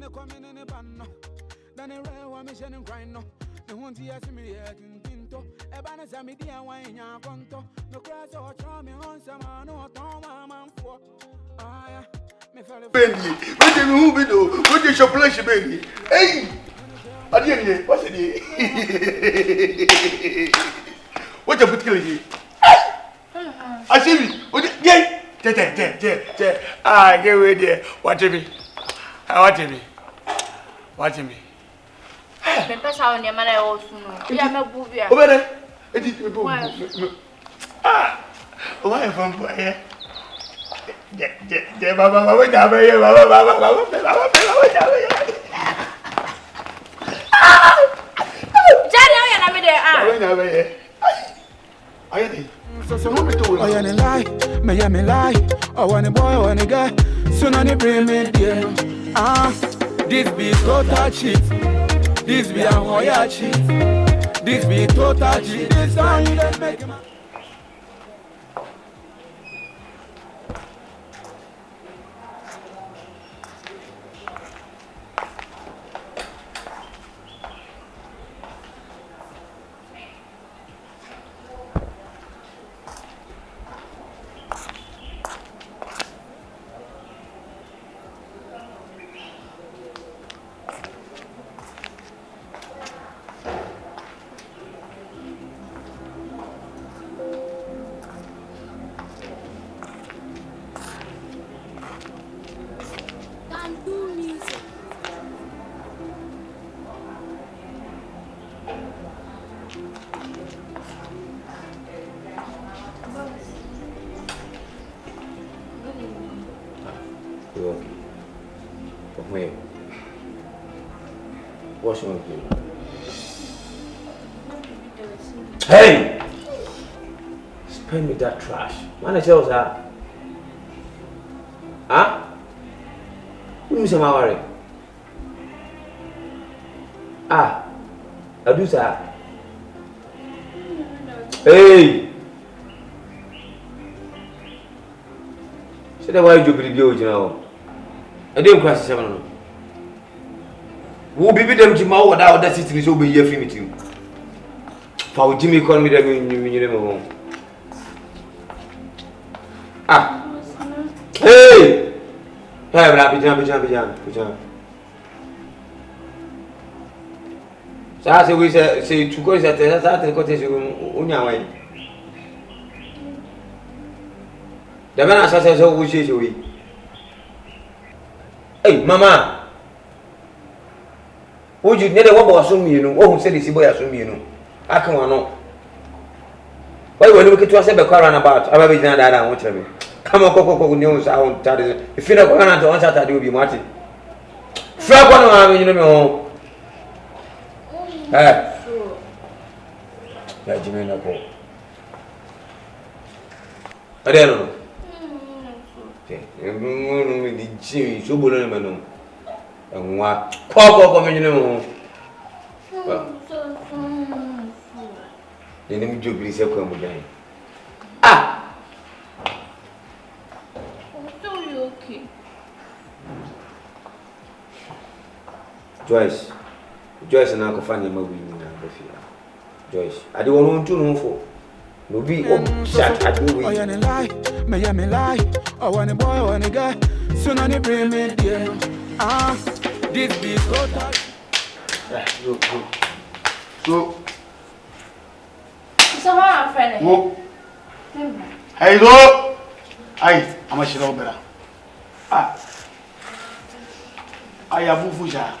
the coming in the pan. Then the rain one mission and grind no. The one tea as me head in tinto. Ebana sami dia wine ya conto. No crash or charm me on some no toma man for. Ah yeah. Me fell. Baby, what do you move do? What is your pleasure, baby? Hey! Adieu, what's it? What you put killing? I see me. Yeah. Ah, get away there. Watch me. Watch me. Watch me. Me pesa on your man also no. Yeah, me buvia. Over there. Ah. Why from here? Yeah, Baba, wait down here, Baba. Daddy, I am there. Ah. Wait down here. Are you there? So who me do? Oh, you lie, me lie. Oh, when a boy, when a girl, soon on the bring me there. Ah, this be total cheat. This be a YAW cheat. This be total cheat. This time you don't make him. What's wrong with you? Hey! Spend me that trash. Man, I tell you that. Huh? Who is my worry? Ah, I do that. Hey! Say that why you believe you know? I didn't cross the 7. Who be them to my without that city so be your film team. For Jimmy call me that you home. Ah, hey, hey, jump. So I say to go is at the cottage on your way. The man says, "Oh, which is we." Hey, Mama. Would you never want to assume you know? Oh, said this boy assume you know. I can't know. Why when you look at us about about? I will be done that I want to. Come on, Coco news. I won't tell you. If you're not going to answer that, you will be Martin. Frag one of you know. Eh? Yeah, Jimmy, no go. I don't know. Okay, the Jimmy, so bullying man. And what? Coco coming in. Well, the name you please come again. Ah! So you okay? Joyce and I can find your mobile in Joyce, I don't want to know for. No be shut at the way. Oh, you lie, me lie. Oh, when a boy, when a girl, soon on the bring me there. Ah, this be total. So, So how friend? Hey, look. Aye, I'm a shell better. Ah, I am Fuja.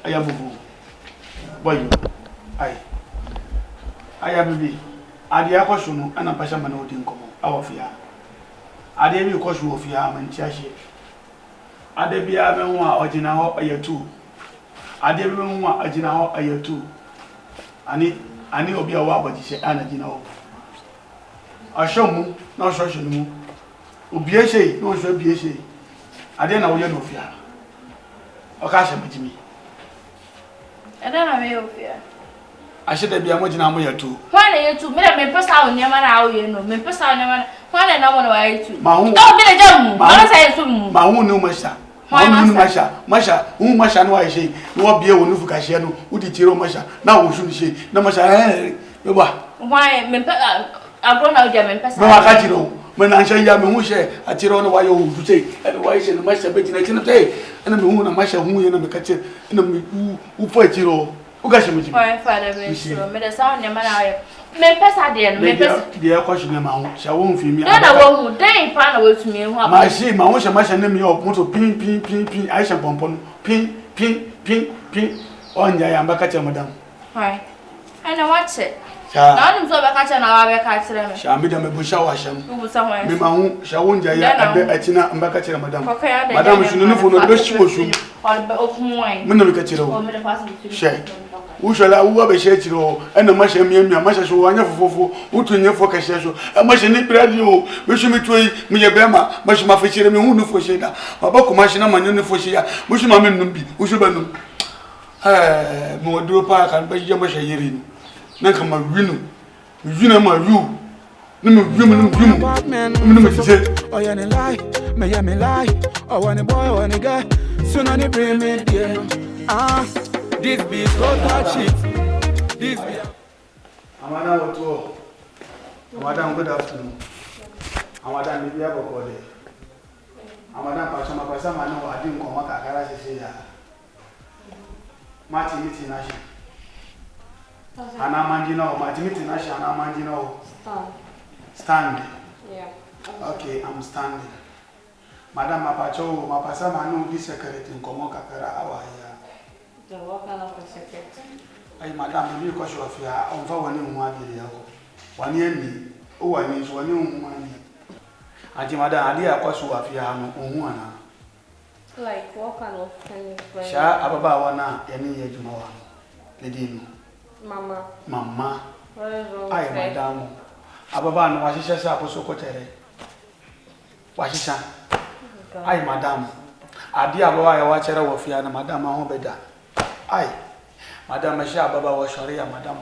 I am Bufu. Boy, I am baby. I dear question, and a passion man out in common. Our fear. I dare you cause you of your and chashi. I dare be a memoir original a year 2. I dare memoir original a year 2. I need to be a war, but you say, Anna, you know. I show mu, no social mu. Ubiese, no so biese. I didn't know you no fear. Okasha with me. I don't have your fear. I should be a much number or 2. Why are you two? Me pass out near man out, you know. Me pass out near man. Why I know what I do? My own. Don't be a jump. I say to my own no master. Masha, who Masha no I say, no be a one who can share no, who did you Masha? Now we should say, no Masha, why, I'm going out there, no, I can't know. When I say Yam who share, I tell on why you say, and why is the Masha betting I cannot say, and I'm the Masha who you know, catch it, and who fight you. Who got you? My father, made a sound, your man. Memphis, I didn't. The question amount shall won't feel me. I won't dang pan with me. My see, my own Masha name me up, motor pin, I shall pompon, pin, on the Ambacata, madam. Why? I know what's it. Now I'm so back and I'll catch them. Shall be the bush hour, shall somewhere. Mamma shall won't Atina and Bacata, madam. Madam, should know for the best motion. Open wine. Minna, share. Who shall I who have a shade and a much and a much as one for who to your focus, a much in it, radio, wish me to me a bema, much my fish, and who for shada, a book machine, my for shia, which my men be, who should know. More do park and buy your much a year in. Nakama Rino, Junama, you. Oh, yeah, lie, Miami lie. Oh, one boy, one guy, soon on the bring me, dear. This be total shit. This be. Madam, Madam, good afternoon. Madam, maybe I will call it. Madam, Pachama, Pasama, no, I didn't come back. I say, Martin, it's national. And I'm Martin, it's national. I'm stand. Yeah. Okay, I'm standing. Madam, Mapacho, Mapasama, no, this secretary in Komokakara, our here. What kind of a secretary? Ay, madam, you because you are here, on for 1 year. 1 year, me. Oh, I mean, 1 year. Auntie, madam, I did cause you are here, on like what kind of thing? Sha, Ababa, wana, any year to know. Lady, Mama. What is wrong? Ay, madam. Ababa, no, I shall say, Apostle Cotere. Washisha. Ay, madam. I dear boy, I watch her of Fiana, madam, I hope better. Aye, Madame Masha Baba was sorry, Madame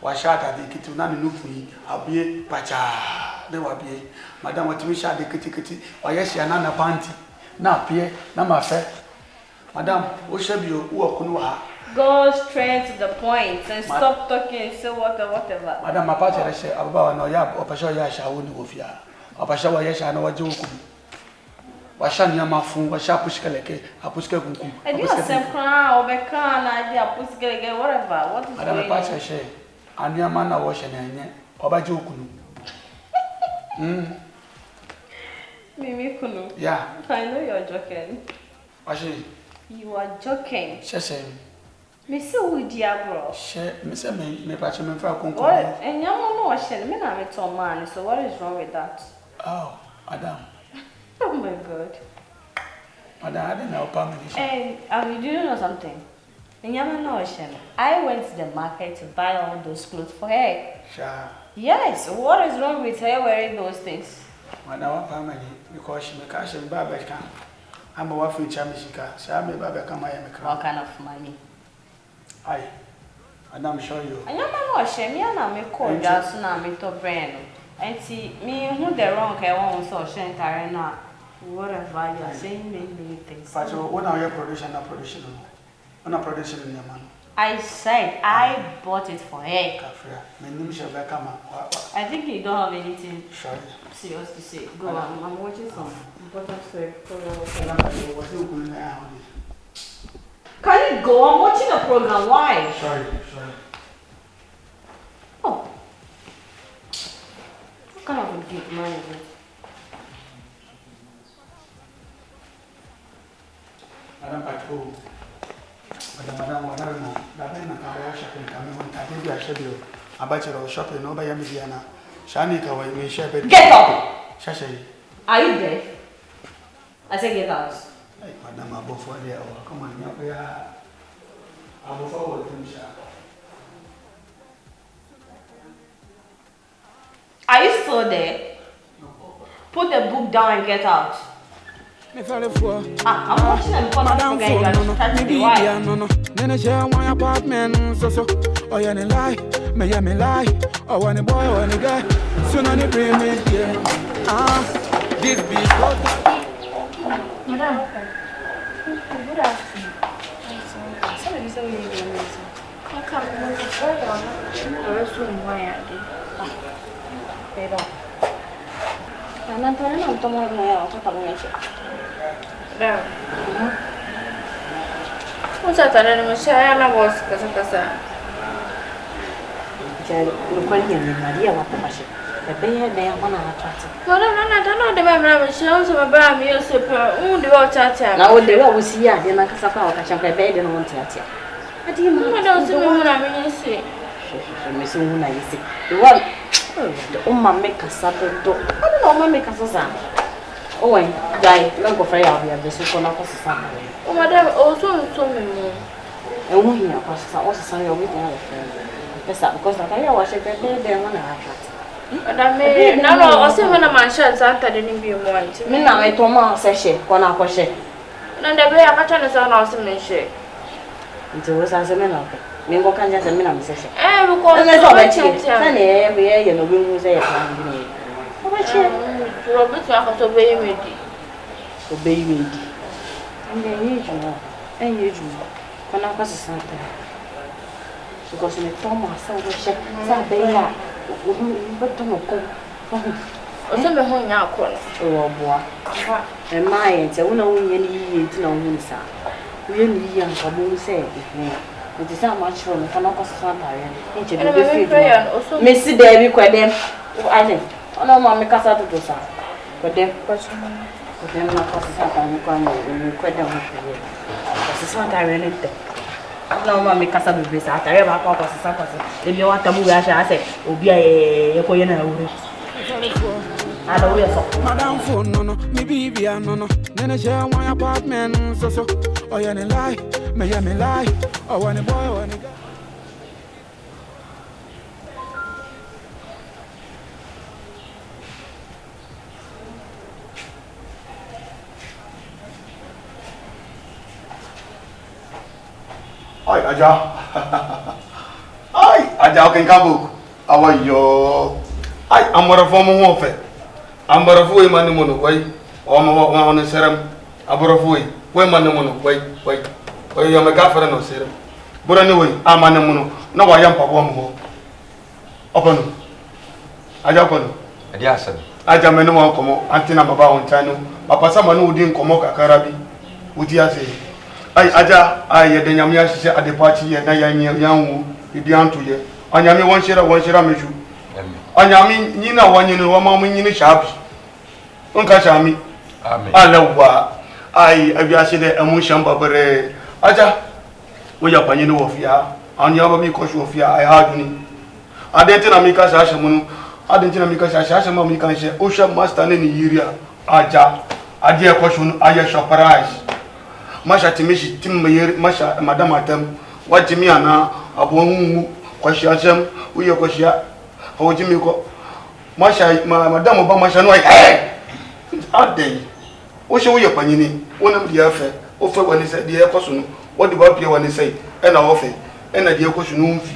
was shot at the kitchen, none enough for you. I'll be Pacha. They will be Madame what we shot the kitty, or yes, you're not a panty. Now, Pierre, now my fair. Madame, what shall you walk? Go straight to the point and stop talking, so whatever. Madame, my party, I say about no yap, or Pasha Yasha, wouldn't go fear. Or Pasha Yasha, know what you could. Washan Yamafu, Washa Pushkaleke, a Pushkaku. I do a same crown, or crown, idea, Pushkaleke, whatever. What is Madame Pacha say, and your man are washing or by Joku. Mimi Kunu. Yeah. I know you're joking. Washi. You are joking. Shesem. Miss Diablo. Miss me patch him for a concourse. And your mama was shelling me, I'm a tall man, so what is wrong with that? Oh, Madame. Oh my god. Madame, I didn't know permission. And do you know something? In Yamanoshan, I went to the market to buy all those clothes for her. Sure. Yes, what is wrong with her wearing those things? Madame, family, because she may cash and Babaka. I'm a waffle chamishika, so I may Babaka my what kind of money? Aye, and I'm sure you. And Yamanoshan, me and I call just now, me to brand. And see, me who the wrong I want so shan't I now. Whatever you're saying, make me think. But what are your production? On a production in your man. I said I bought it for her. I think you don't have anything serious to say. Go on, I'm watching some important story. Can you go? I'm watching a program. Why? Sorry. Oh. What kind of a big man is it? Madam Patrol. Madam, whatever, that ain't a car shopping coming on. I think you are scheduled. A bachelor shopping over Yamidiana. Shanika, when we share it. Get up! Shashay. Are you deaf? I said get out. Hey, Madam, I'll go for the hour. Come on, yeah. I'll go forward to Misha. Are you still there? Put the book down and get out. Me fell for. I'm watching an important program. You are starting to why? No. Then I share my apartment, so. Oh, yeah, lie. Me lie. Oh, one boy, one guy. Soon on the bring me here. This be total. Madam. Somebody said we need to Come on, the rest of my idea. Pero. Nanti orang nonton orang yang aku tak boleh cek. Dah. Macam mana ni saya nak bos kasa. Jadi, lupa ni yang dia apa macam. Tapi dia mana atas. Kalau nak ada mana macam sama bahan dia super. Dia bawa caca. Na o dia usia dia nak sapa o kacang bebe dia não tinha tia. Adi Mas não se me mura minha se. Me se una esse. Igual o mame casado do. Olha não mame casado. Oi, dai, não go freia a ver se na coisa sana. O madame o so mesmo. É um rinha coisa, o se sana eu me tenho a ver. Essa coisa daí eu achei bebe dia mana atas. Dame, não, você vai na manchete santa de nimbi muito. Me não é tomar seche, quando a coche. Não deve a caixa nessa nossa mexe. Então você acha melhor. Ninguém can já se me não seche. Vou contar. Não é só bete. Não é, eu não vou usar a plano de mim. O bete. Robert vai fazer bem medi. O bem medi. É isso. Quando a coisa santa. Because me toma ação do chefe, sabe lá. O botou no cu. Você me ruim na cola. O boa. É mais, então não ia nem ir não usa. O ia nem ia como você. Me disse a mais choro, quando a coisa santa é. Gente, bebê filho. Me se deve com ele. Ai, não, mãe, casa do doce. Com ele. Com ele na coisa santa, me quando me cuida muito dele. Coisa santa é realmente. Não, mami, casa do bebê, tá? Eu vou para a coisa, coisa. Ele vai até mudar já, assim. O dia é coisa na rua. Ah, não, eu só. Madam phone no, me baby no. Then I share my apartment so. Oh yeah, me lie, me lie. Oh when a boy, when a girl. Ai, Aja. Ai, Aja, okay, kabu. Awayo. Ai, amara fomo hofe. Amara fuwe mani mono, wai. Oma ona seram. Abara fuwe. Wai mani mono, wai. Wai ya megafere no seram. Bura ni wai, amani mono. Na wa yampa bo mo. Opano. Aja opano. Adi asan. Aja meno mo komo, antina baba on chanu. Papa sama no udi nkomo kakarabi. Udi ase. Ai aja ai de nyame ahye adepachi ye na yanwu idi anto ye anyame wonhyira meju anyame nyina wanyene wama nyine shabi onka shami amen alawa ai abiase de amu shamba bare aja wo ya panyene wo fia anya ba mi ko sho fia ai haduni adenti na mi ka shashe munu adenti na mi ka shashe ma mi kan she o sha master ne ni yiria aja ade e ko shunu aye surprise Masha timishi timmayir masha madam atam wajimi ana abonwu kwashiasem uye kwashia hawjimi ko masha madam ba masha no adey wo she uye panyini wonam dia fe o fe wani se dia kwasunu wodi ba pie wani sei e na wo fe e na dia kwasunu mfi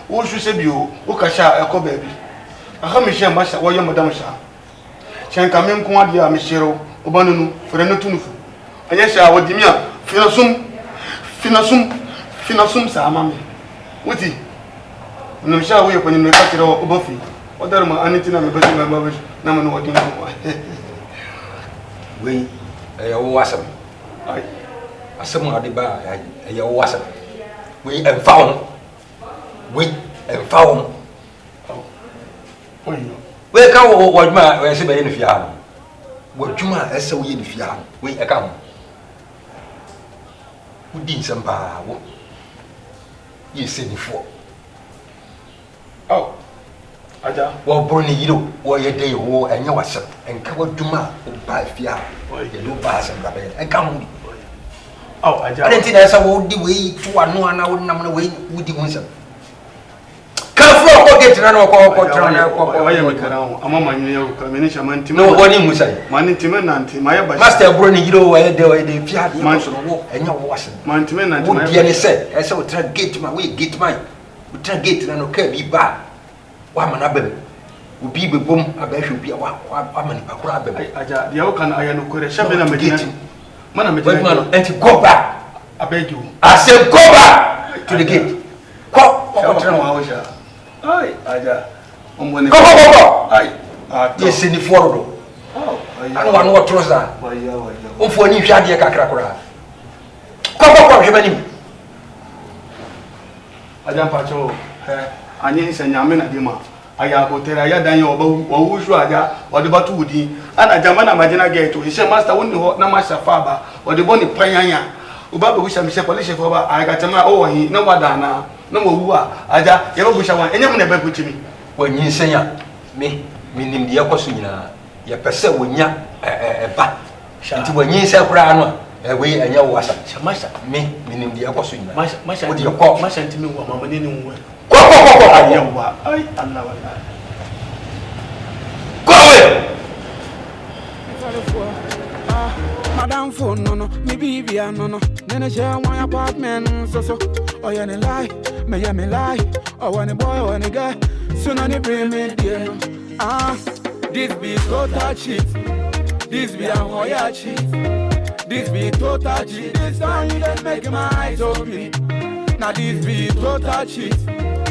wo hwu se bio wo kasha e ko baabi aha me she masha wo ye madam sha chenka me nko ade a me shero obanunu fere no tunufu anya sha wodimia finasum sa amame wuti no sha wo ye kwani no ka kire obafi odar ma anitina me basi me babaji na me no wodi mo we ya wo wasam ai asem ade ba ya wo wasam we enfawo we ka wo waduma we se be ye no fia no waduma ese wo ye no fia no we e ka ho Udi nsamba wo ye senifo aja wo borni yiro wo ye dey wo enye wasem enka waduma o ba fia ye do ba asem ba be enka mu aja adenti na esa wo di we tu anu ana wo nam na we wudi wo nsem ka fro ko get na no ko tra na ko aye me kara ho ama manyu ye ko me ni chama ntime no woni musai mani ntime na ntime maye ba master borni yiro wo ye dey fia man so wo enye wo wasem man ntime na ntime wo die ne se esa wo tra gate ma we gate man wo tra gate na no ka bi ba wa mana bem obi bebom abahwe obi wa amani pakura bem aja dia wo kana aya no kore shabe na medina mana medina no enti go back I beg you. I said, go back to the gate. Go. Aye, Aja. Go. Aye. Yes, in the forum. I don't want what was that. For any Shadia Kakrakura. Come, Himani. Aja Pacho, I need to Yamin Adima. I have hotel, I had done your Wawusha, or the Batudi, and a Jamana Majina Gate, he said, Master, only Namasa Faba, or the Bonnie Payanya. Ubabu wish I'm police for I got my oh, he no Madana, no more. Aja, you wish I want any never put me. When you say me, meaning the Yakosuna, your person when ya a bat. When you say Brano, away and your was a me, meaning the Yakosuna. Masha, what do you call my sentiment? Mamma didn't work. Go away! Madam phone no, me baby no. Then I share my apartment so. Oh yeah, me lie, me lie. Oh when a boy, when a girl, soon on the bring me dear. This be total cheat. This be a YAW cheat. This be total cheat. This time you just make my eyes open. Now this be total cheat.